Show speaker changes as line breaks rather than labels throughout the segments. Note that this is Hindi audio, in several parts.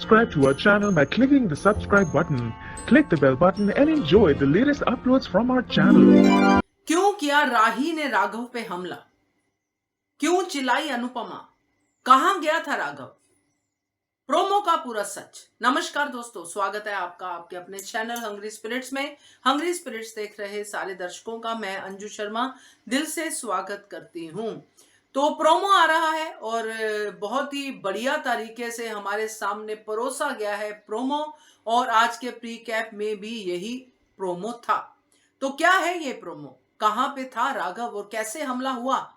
Subscribe to our channel by clicking the subscribe button. Click the bell button and enjoy the latest uploads from our channel.
क्यों किया राही ने राघव पे हमला? क्यों चिल्लाई अनुपमा? कहां गया था राघव? प्रोमो का पूरा सच। नमस्कार दोस्तों, स्वागत है आपका आपके अपने चैनल हंग्री स्पिरिट्स में। हंग्री स्पिरिट्स देख रहे सारे दर्शकों का मैं अंजू शर्मा दिल से स्वागत करती हूं। तो प्रोमो आ रहा है और बहुत ही बढ़िया तरीके से हमारे सामने परोसा गया है प्रोमो, और आज के प्री कैप में भी यही प्रोमो था। तो क्या है ये प्रोमो? कहां पे था राघव और कैसे हमला हुआ?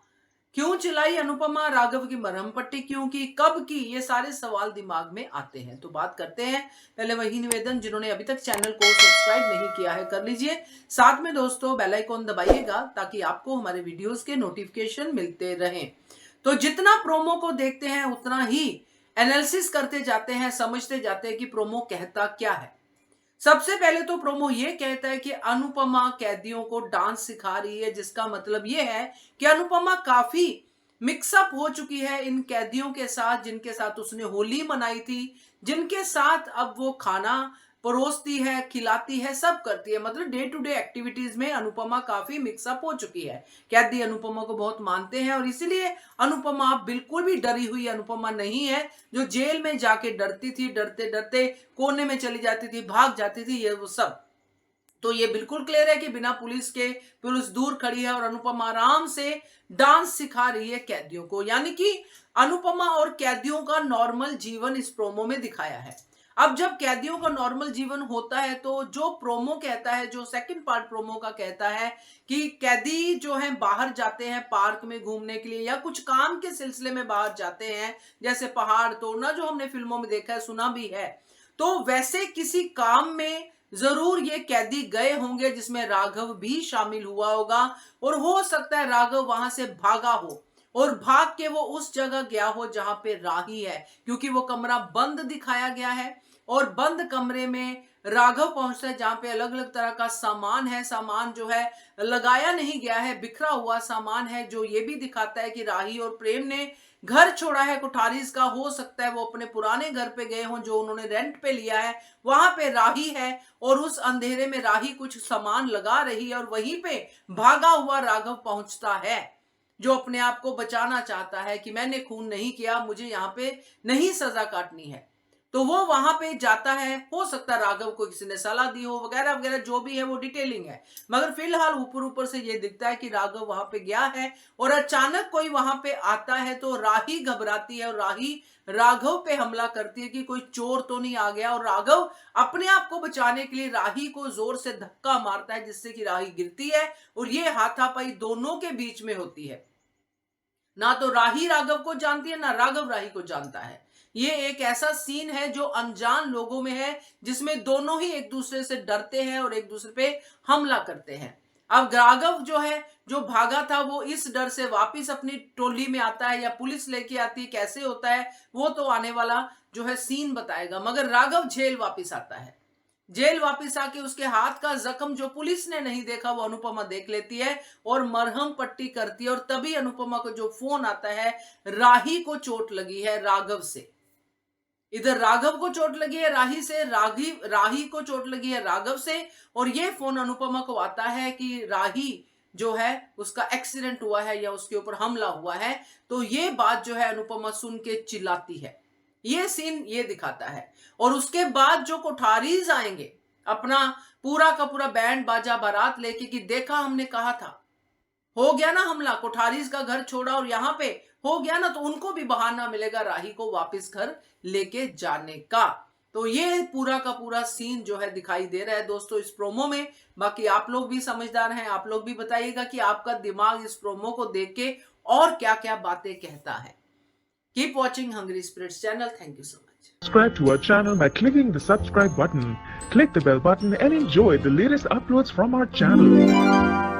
क्यों चिल्लाई अनुपमा? राघव की मरहम पट्टी क्यों की, कब की? ये सारे सवाल दिमाग में आते हैं। तो बात करते हैं। पहले वही निवेदन, जिन्होंने अभी तक चैनल को सब्सक्राइब नहीं किया है कर लीजिए। साथ में दोस्तों बेल आइकॉन दबाइएगा ताकि आपको हमारे वीडियोस के नोटिफिकेशन मिलते रहें। तो जितना प्रोमो को देखते हैं उतना ही एनालिसिस करते जाते हैं, समझते जाते हैं कि प्रोमो कहता क्या है। सबसे पहले तो प्रोमो ये कहता है कि अनुपमा कैदियों को डांस सिखा रही है, जिसका मतलब ये है कि अनुपमा काफी मिक्सअप हो चुकी है इन कैदियों के साथ, जिनके साथ उसने होली मनाई थी, जिनके साथ अब वो खाना परोसती है, खिलाती है, सब करती है। मतलब डे टू डे एक्टिविटीज में अनुपमा काफी मिक्सअप हो चुकी है। कैदी अनुपमा को बहुत मानते हैं और इसीलिए अनुपमा बिल्कुल भी डरी हुई अनुपमा नहीं है, जो जेल में जाके डरती थी, डरते डरते कोने में चली जाती थी, भाग जाती थी, ये वो सब। तो ये बिल्कुल क्लियर है कि बिना पुलिस के पुलिस दूर खड़ी है और अनुपमा आराम से डांस सिखा रही है कैदियों को। यानी कि अनुपमा और कैदियों का नॉर्मल जीवन इस प्रोमो में दिखाया है। अब जब कैदियों का नॉर्मल जीवन होता है तो जो प्रोमो कहता है, जो सेकंड पार्ट प्रोमो का कहता है कि कैदी जो हैं बाहर जाते हैं पार्क में घूमने के लिए या कुछ काम के सिलसिले में बाहर जाते हैं, जैसे पहाड़ तोड़ना, जो हमने फिल्मों में देखा है, सुना भी है। तो वैसे किसी काम में जरूर ये कैदी गए होंगे जिसमें राघव भी शामिल हुआ होगा, और हो सकता है राघव वहां से भागा हो और भाग के वो उस जगह गया हो जहां पे राही है, क्योंकि वो कमरा बंद दिखाया गया है और बंद कमरे में राघव पहुंचता है जहां पे अलग अलग तरह का सामान है। सामान जो है लगाया नहीं गया है, बिखरा हुआ सामान है, जो ये भी दिखाता है कि राही और प्रेम ने घर छोड़ा है कोठारीज का। हो सकता है वो अपने पुराने घर पे गए हों जो उन्होंने रेंट पे लिया है, वहां पे राही है और उस अंधेरे में राही कुछ सामान लगा रही है और वहीं पे भागा हुआ राघव पहुंचता है, जो अपने आप को बचाना चाहता है कि मैंने खून नहीं किया, मुझे यहाँ पे नहीं सजा काटनी है। तो वो वहां पे जाता है। हो सकता है राघव को किसी ने सलाह दी हो, वगैरह वगैरह, जो भी है वो डिटेलिंग है, मगर फिलहाल ऊपर ऊपर से ये दिखता है कि राघव वहां पे गया है और अचानक कोई वहां पे आता है तो राही घबराती है और राही राघव पे हमला करती है कि कोई चोर तो नहीं आ गया, और राघव अपने आप को बचाने के लिए राही को जोर से धक्का मारता है, जिससे कि राही गिरती है और ये हाथापाई दोनों के बीच में होती है। ना तो राही राघव को जानती है, ना राघव राही को जानता है। ये एक ऐसा सीन है जो अनजान लोगों में है, जिसमें दोनों ही एक दूसरे से डरते हैं और एक दूसरे पे हमला करते हैं। अब राघव जो है, जो भागा था, वो इस डर से वापस अपनी टोली में आता है या पुलिस लेके आती है, कैसे होता है वो तो आने वाला जो है सीन बताएगा। मगर राघव जेल वापस आता है। जेल वापस आके उसके हाथ का जख्म जो पुलिस ने नहीं देखा वो अनुपमा देख लेती है और मरहम पट्टी करती है, और तभी अनुपमा को जो फोन आता है, राही को चोट लगी है राघव से। इधर राघव को चोट लगी है राही से, राही को चोट लगी है राघव से, और ये फोन अनुपमा को आता है कि राही जो है उसका एक्सीडेंट हुआ है या उसके ऊपर हमला हुआ है। तो ये बात जो है अनुपमा सुन के चिल्लाती है। ये सीन ये दिखाता है। और उसके बाद जो कोठारीज आएंगे अपना पूरा का पूरा बैंड बाजा बारात लेके कि देखा हमने कहा था, हो गया ना हमला, कोठारीज का घर छोड़ा और यहाँ पे हो गया ना, तो उनको भी बहाना मिलेगा राही को वापस घर लेके जाने का। तो ये पूरा का पूरा सीन जो है दिखाई दे रहा है दोस्तों इस प्रोमो में। बाकी आप लोग भी समझदार हैं, आप लोग भी बताइएगा कि आपका दिमाग इस प्रोमो को देख के और क्या क्या बातें कहता है। Keep watching hungry spirits channel. Thank you so much.
Subscribe to our channel by clicking the subscribe button. Click the bell button and enjoy the latest uploads from our channel.